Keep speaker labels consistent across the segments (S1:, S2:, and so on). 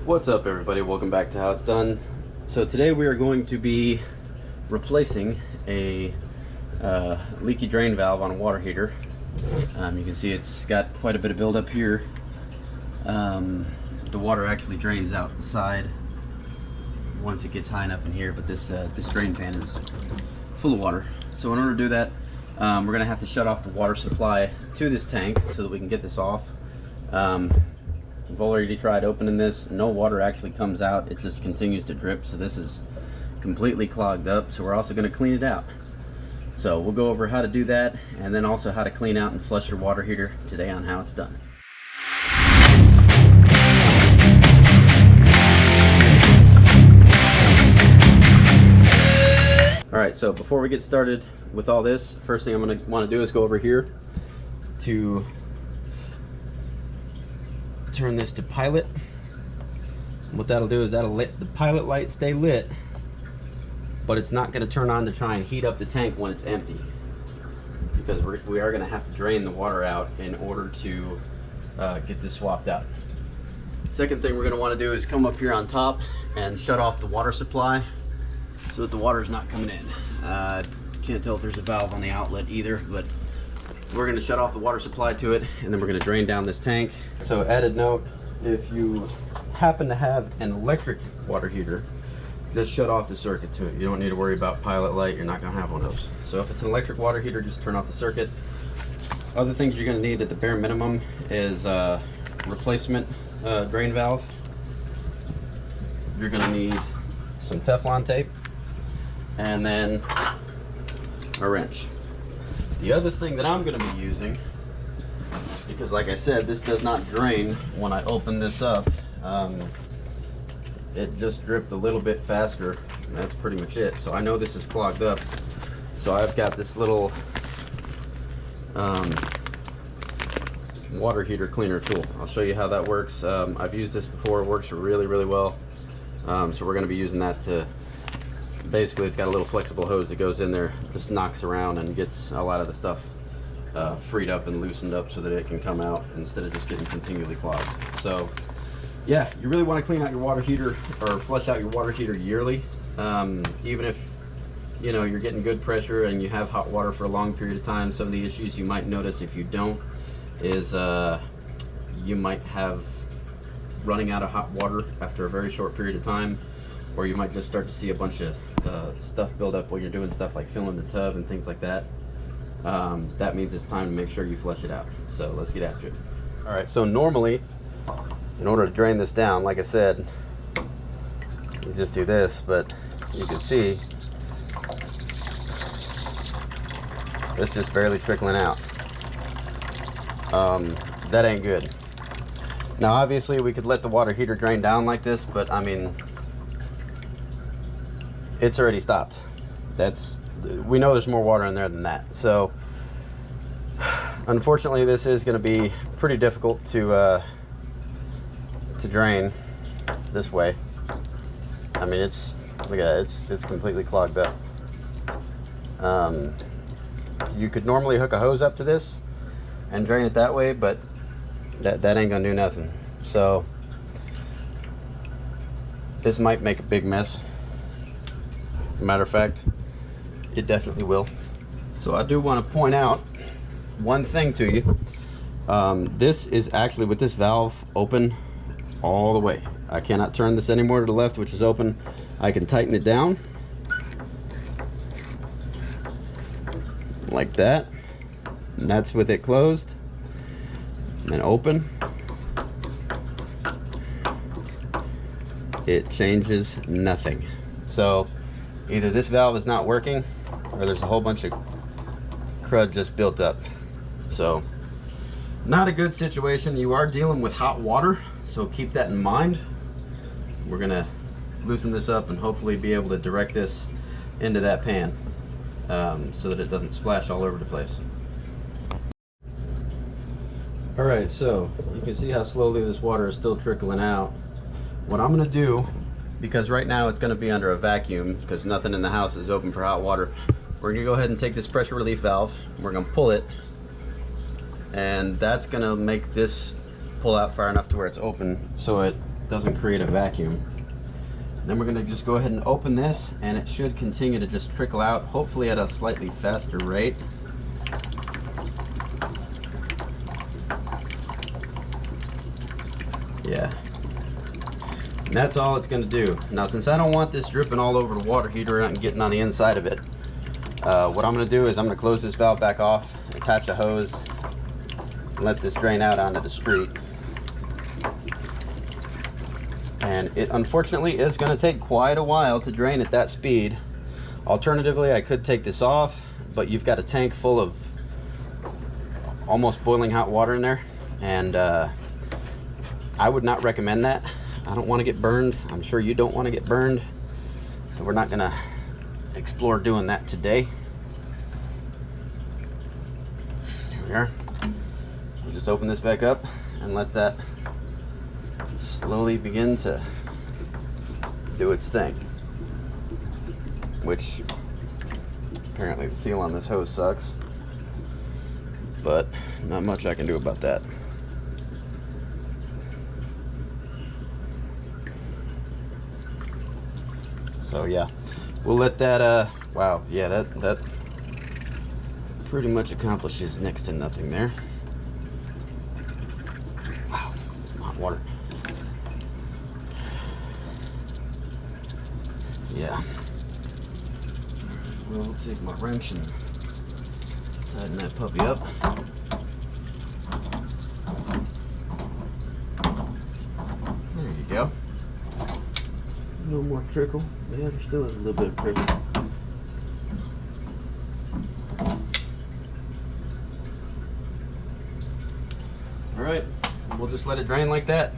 S1: What's up, everybody? Welcome back to How It's Done. So today we are going to be replacing a leaky drain valve on a water heater. You can see it's got quite a bit of buildup here. The water actually drains out the side once it gets high enough in here, but this drain pan is full of water. So in order to do that, we're going to have to shut off the water supply to this tank so that we can get this off. We've already tried opening this. No water actually comes out. It just continues to drip. So this is completely clogged up. So we're also going to clean it out. So we'll go over how to do that, and then also how to clean out and flush your water heater today on How It's Done. Alright, so before we get started with all this, first thing I'm going to want to do is go over here to turn this to pilot. What that'll do is that'll let the pilot light stay lit, but it's not going to turn on to try and heat up the tank when it's empty, because we are going to have to drain the water out in order to get this swapped out. Second thing we're going to want to do is come up here on top and shut off the water supply so that the water is not coming in. Can't tell if there's a valve on the outlet either, but we're going to shut off the water supply to it, and then we're going to drain down this tank. So added note, if you happen to have an electric water heater, just shut off the circuit to it. You don't need to worry about pilot light. You're not going to have one of those. So if it's an electric water heater, just turn off the circuit. Other things you're going to need at the bare minimum is replacement drain valve. You're going to need some Teflon tape, and then a wrench. The other thing that I'm going to be using, because like I said, this does not drain when I open this up, it just dripped a little bit faster, and that's pretty much it. So I know this is clogged up, so I've got this little water heater cleaner tool. I'll show you how that works. I've used this before. It works really well. So we're going to be using that to, basically it's got a little flexible hose that goes in there, just knocks around and gets a lot of the stuff freed up and loosened up so that it can come out instead of just getting continually clogged. So yeah, you really want to clean out your water heater or flush out your water heater yearly. Even if you know you're getting good pressure and you have hot water for a long period of time, some of the issues you might notice if you don't is you might have running out of hot water after a very short period of time, or you might just start to see a bunch of stuff build up while you're doing stuff like filling the tub and things like that. That means it's time to make sure you flush it out. So let's get after it. All right, so normally in order to drain this down, like I said, you just do this, but you can see it's just barely trickling out. That ain't good. Now obviously we could let the water heater drain down like this, but I mean, it's already stopped. We know there's more water in there than that. So unfortunately this is going to be pretty difficult to drain this way. I mean, look at it, it's completely clogged up. You could normally hook a hose up to this and drain it that way, but that ain't gonna do nothing. So this might make a big mess. Matter of fact, it definitely will. So I do want to point out one thing to you. This is actually with this valve open all the way. I cannot turn this anymore to the left, which is open. I can tighten it down like that, and that's with it closed, and then open. It changes nothing. So either this valve is not working, or there's a whole bunch of crud just built up. So not a good situation. You are dealing with hot water, so keep that in mind. We're gonna loosen this up and hopefully be able to direct this into that pan so that it doesn't splash all over the place. All right, so you can see how slowly this water is still trickling out. What I'm gonna do, because right now it's gonna be under a vacuum because nothing in the house is open for hot water, we're gonna go ahead and take this pressure relief valve, we're gonna pull it, and that's gonna make this pull out far enough to where it's open so it doesn't create a vacuum. Then we're going to just go ahead and open this, and it should continue to just trickle out, hopefully at a slightly faster rate. Yeah. And that's all it's going to do. Now, since I don't want this dripping all over the water heater and getting on the inside of it, what I'm going to do is I'm going to close this valve back off, attach a hose, and let this drain out onto the street. And it unfortunately is going to take quite a while to drain at that speed. Alternatively, I could take this off, but you've got a tank full of almost boiling hot water in there, and I would not recommend that. I don't want to get burned. I'm sure you don't want to get burned, so we're not going to explore doing that today. Here we are. We'll just open this back up and let that slowly begin to do its thing, which apparently the seal on this hose sucks, but not much I can do about that. So yeah, we'll let that wow, yeah, that pretty much accomplishes next to nothing there. Wow, some hot water. Yeah. We'll take my wrench and tighten that puppy up. There you go. A little more trickle. Yeah, there still is a little bit of trickle. Alright, we'll just let it drain like that.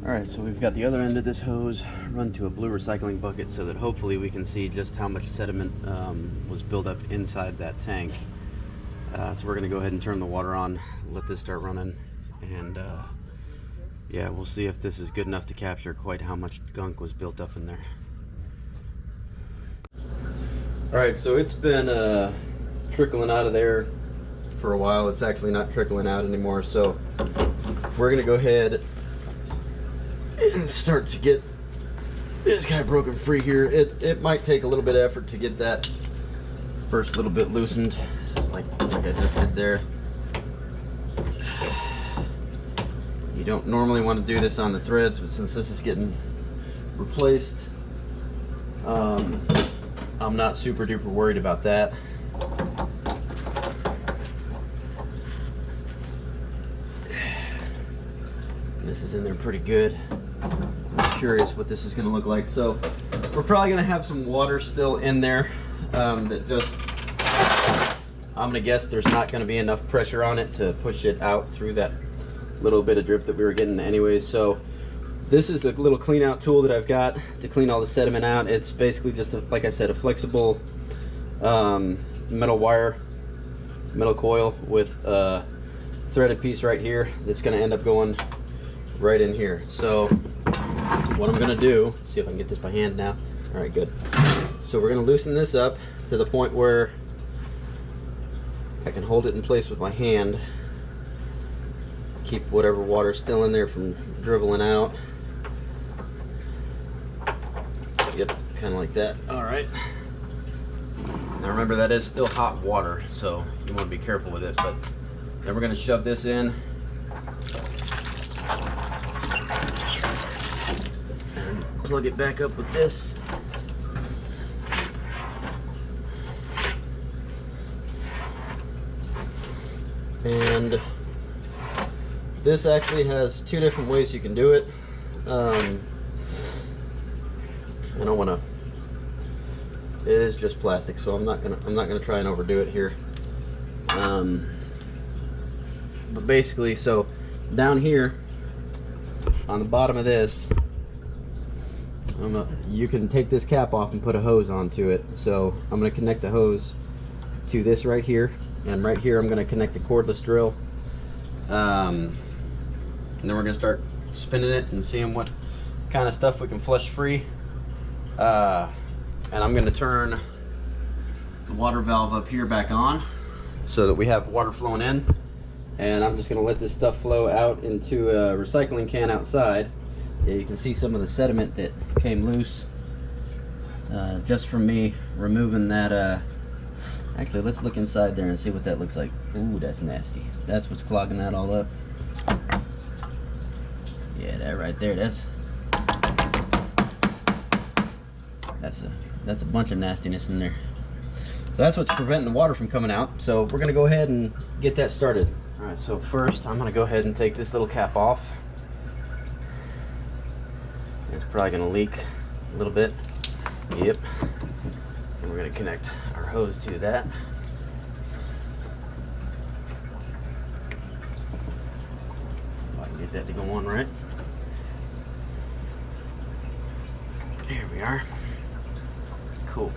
S1: Alright, so we've got the other end of this hose run to a blue recycling bucket so that hopefully we can see just how much sediment was built up inside that tank. So we're going to go ahead and turn the water on, let this start running, and yeah, we'll see if this is good enough to capture quite how much gunk was built up in there. Alright, so it's been trickling out of there for a while. It's actually not trickling out anymore, so we're going to go ahead and start to get this guy broken free here. It might take a little bit of effort to get that first little bit loosened, like I just did there. You don't normally want to do this on the threads, but since this is getting replaced, I'm not super duper worried about that. This is in there pretty good. I'm curious what this is going to look like. So we're probably going to have some water still in there that just, I'm going to guess there's not going to be enough pressure on it to push it out through that little bit of drip that we were getting anyways. So this is the little clean out tool that I've got to clean all the sediment out. It's basically just like I said, a flexible metal wire, metal coil with a threaded piece right here that's going to end up going right in here. So what I'm going to do, see if I can get this by hand now. All right, good. So we're going to loosen this up to the point where I can hold it in place with my hand, keep whatever water still in there from dribbling out. Yep, kind of like that. All right. Now remember, that is still hot water, so you want to be careful with it. But then we're going to shove this in and plug it back up with this. And this actually has two different ways you can do it. I don't want to. It is just plastic, so I'm not gonna try and overdo it here. But basically, so down here on the bottom of this, you can take this cap off and put a hose onto it. So I'm gonna connect the hose to this right here, and right here I'm gonna connect the cordless drill. And then we're gonna start spinning it and seeing what kind of stuff we can flush free. And I'm gonna turn the water valve up here back on so that we have water flowing in. and I'm just going to let this stuff flow out into a recycling can outside. Yeah, you can see some of the sediment that came loose just from me removing that. Actually, let's look inside there and see what that looks like. Ooh, that's nasty. That's what's clogging that all up. Yeah, that right there, that's a bunch of nastiness in there. So that's what's preventing the water from coming out. So we're gonna go ahead and get that started. All right, so first I'm gonna go ahead and take this little cap off. It's probably gonna leak a little bit. Yep. And we're gonna connect our hose to that. If I can get that to go on right. Here we are. Cool.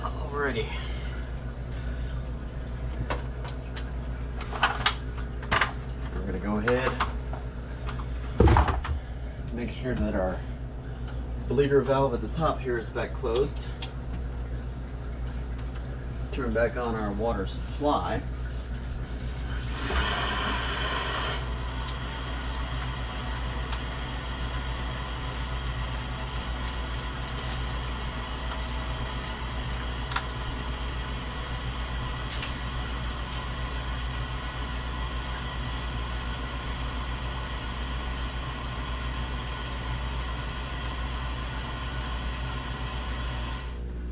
S1: Alrighty. We're gonna go ahead, make sure that our bleeder valve at the top here is back closed. Turn back on our water supply.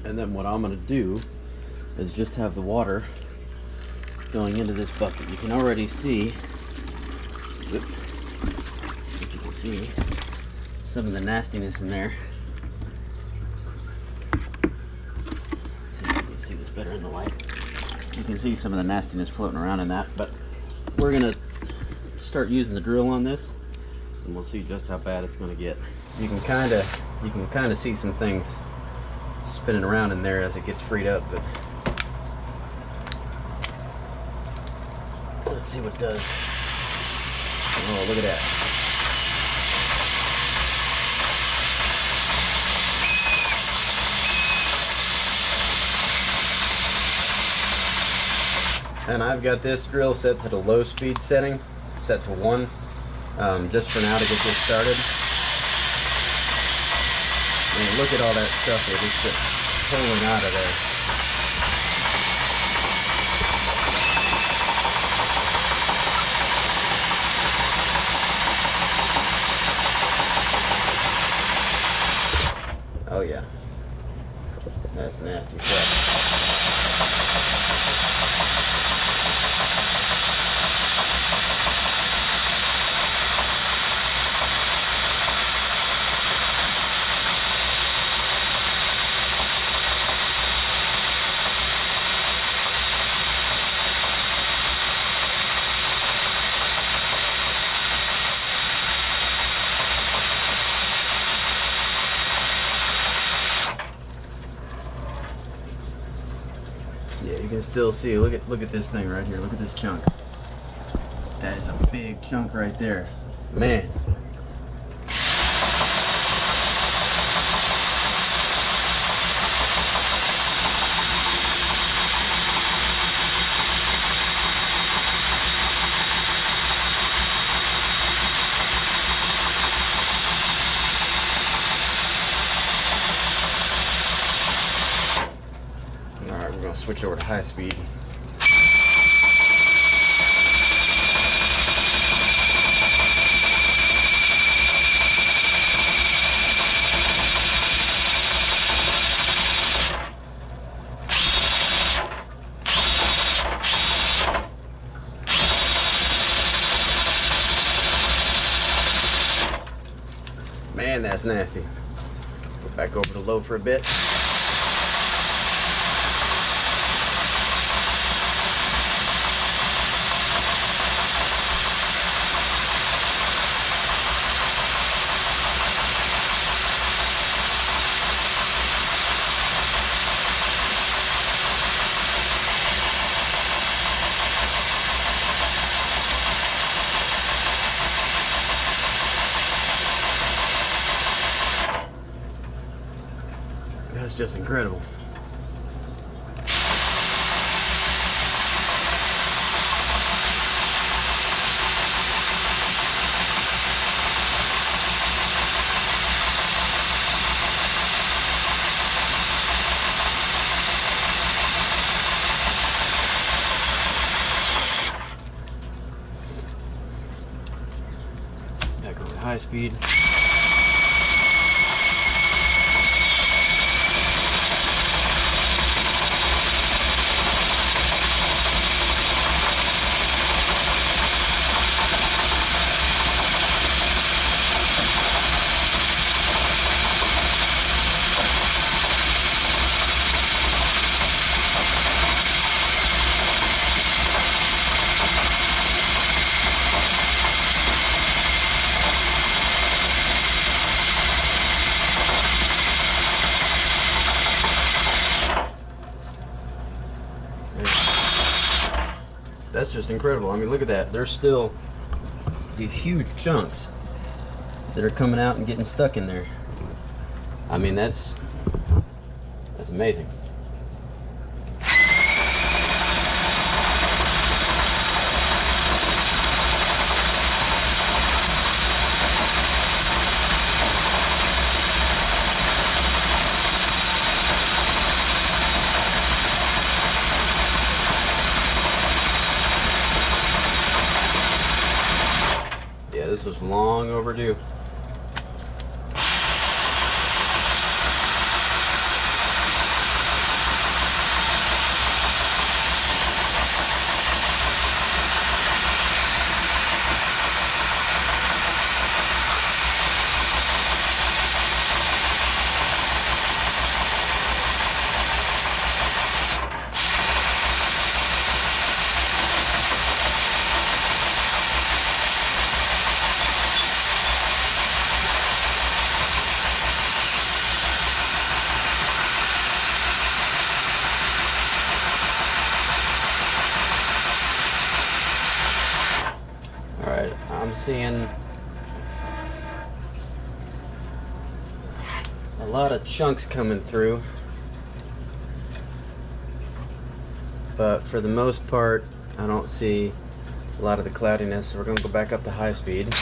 S1: And then what I'm going to do is just have the water going into this bucket. You can already see, if you can see, some of the nastiness in there. Let's see if you can see this better in the light. You can see some of the nastiness floating around in that, but we're going to start using the drill on this, and we'll see just how bad it's going to get. You can kind of see some things spinning around in there as it gets freed up, but let's see what it does. Oh, look at that. And I've got this drill set to the low speed setting, set to 1, just for now to get this started. I mean, look at all that stuff that is just pulling out of there. Oh yeah, that's nasty stuff. Yeah, you can still see, look at this thing right here. Look at this chunk. That is a big chunk right there. Man. Alright, we're going to switch over to high speed. Man, that's nasty. Go back over to low for a bit. That's just incredible. high speed. That's just incredible. I mean, look at that. There's still these huge chunks that are coming out and getting stuck in there. I mean, that's amazing. This was long overdue. I'm seeing a lot of chunks coming through, but for the most part I don't see a lot of the cloudiness, so we're going to go back up to high speed.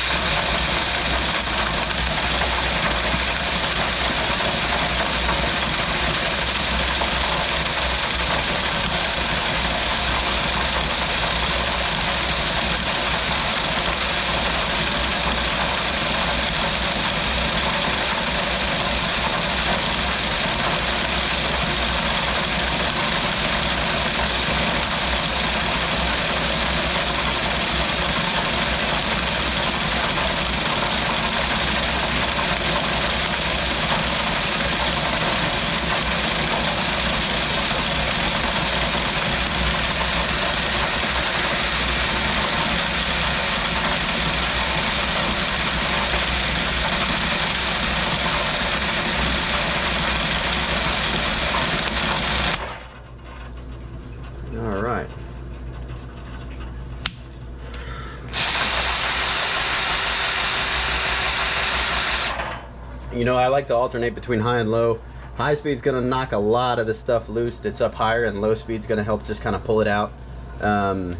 S1: You know, I like to alternate between high and low. High speed's gonna knock a lot of the stuff loose that's up higher, and low speed's gonna help just kind of pull it out. You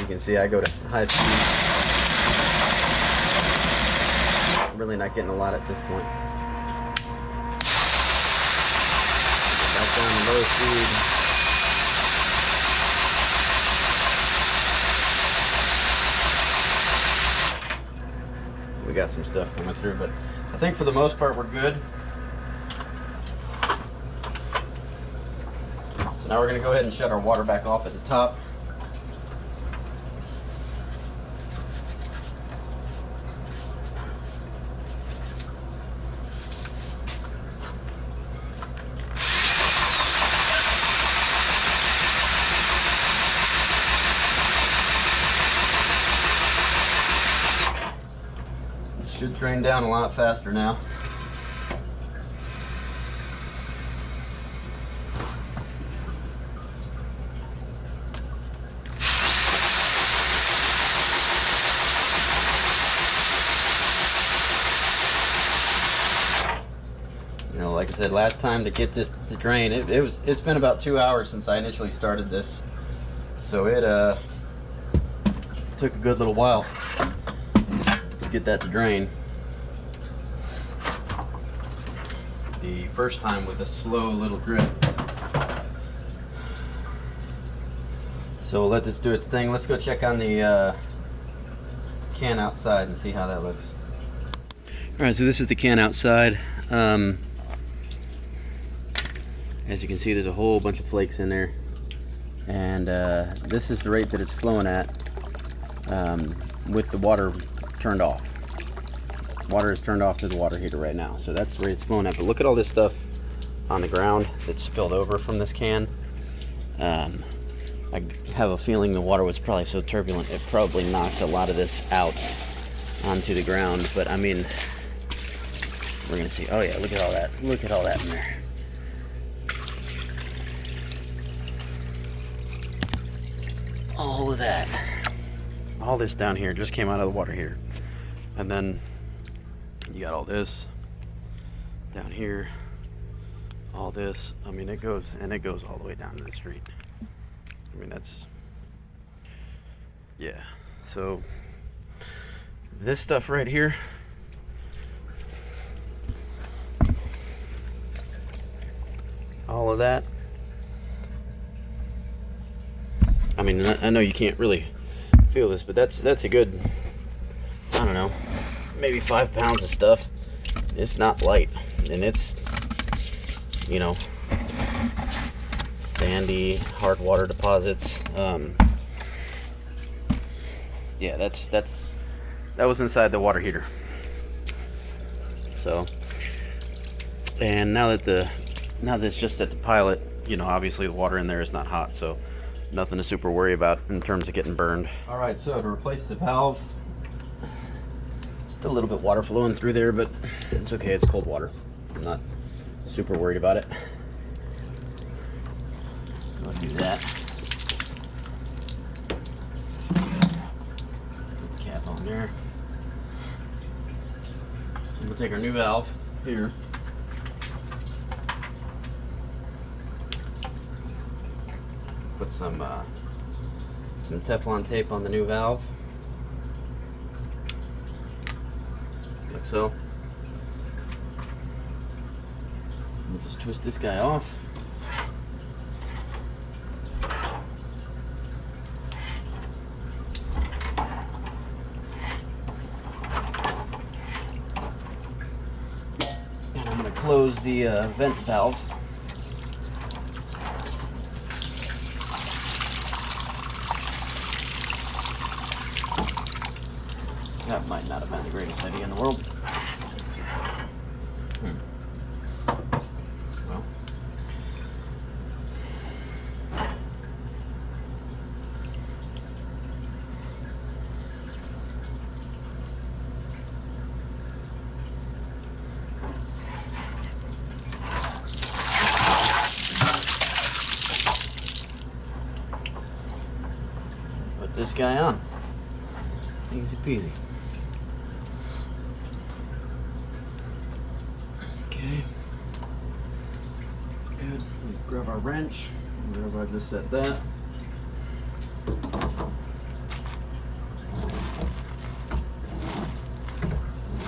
S1: can see I go to high speed. I'm really not getting a lot at this point. Back down to low speed. We got some stuff coming through, but I think for the most part we're good. So now we're going to go ahead and shut our water back off at the top. Should drain down a lot faster now. You know, like I said, last time to get this to drain, it's been about 2 hours since I initially started this, so it took a good little while to get that to drain. The first time with a slow little drip. So we'll let this do its thing. Let's go check on the can outside and see how that looks. Alright, so this is the can outside. As you can see, there's a whole bunch of flakes in there. And this is the rate that it's flowing at with the water turned off. Water is turned off to the water heater right now. So that's the rate it's flowing at. But look at all this stuff on the ground that's spilled over from this can. I have a feeling the water was probably so turbulent it probably knocked a lot of this out onto the ground. But I mean, we're gonna see. Oh yeah, look at all that. Look at all that in there. All of that. All this down here just came out of the water heater. And then you got all this down here. All this. I mean, it goes all the way down to the street. I mean, that's, yeah. So this stuff right here, all of that, I mean, I know you can't really feel this, but that's a good, I don't know, maybe 5 pounds of stuff. It's not light, and it's, you know, sandy, hard water deposits. Yeah, that was inside the water heater. So, and now that it's just at the pilot, you know, obviously the water in there is not hot, so nothing to super worry about in terms of getting burned. All right, so to replace the valve, still a little bit water flowing through there, but it's okay. It's cold water. I'm not super worried about it. I'll do that. Put the cap on there. So we'll take our new valve here. Put some Teflon tape on the new valve, like so. We'll just twist this guy off. And I'm going to close the vent valve. That might not have been the greatest idea in the world. Well. Put this guy on. Easy peasy. Okay, good. Grab our wrench, wherever I just set that.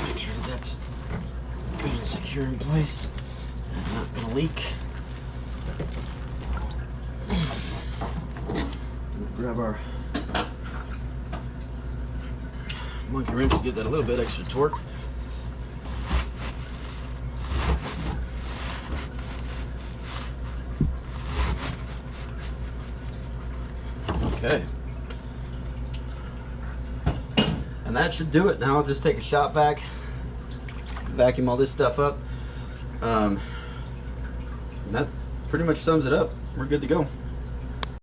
S1: Make sure that's good and secure in place and not gonna leak. Grab our monkey wrench to give that a little bit extra torque. Okay, and that should do it. Now I'll just take a shop vac, vacuum all this stuff up, and that pretty much sums it up. We're good to go.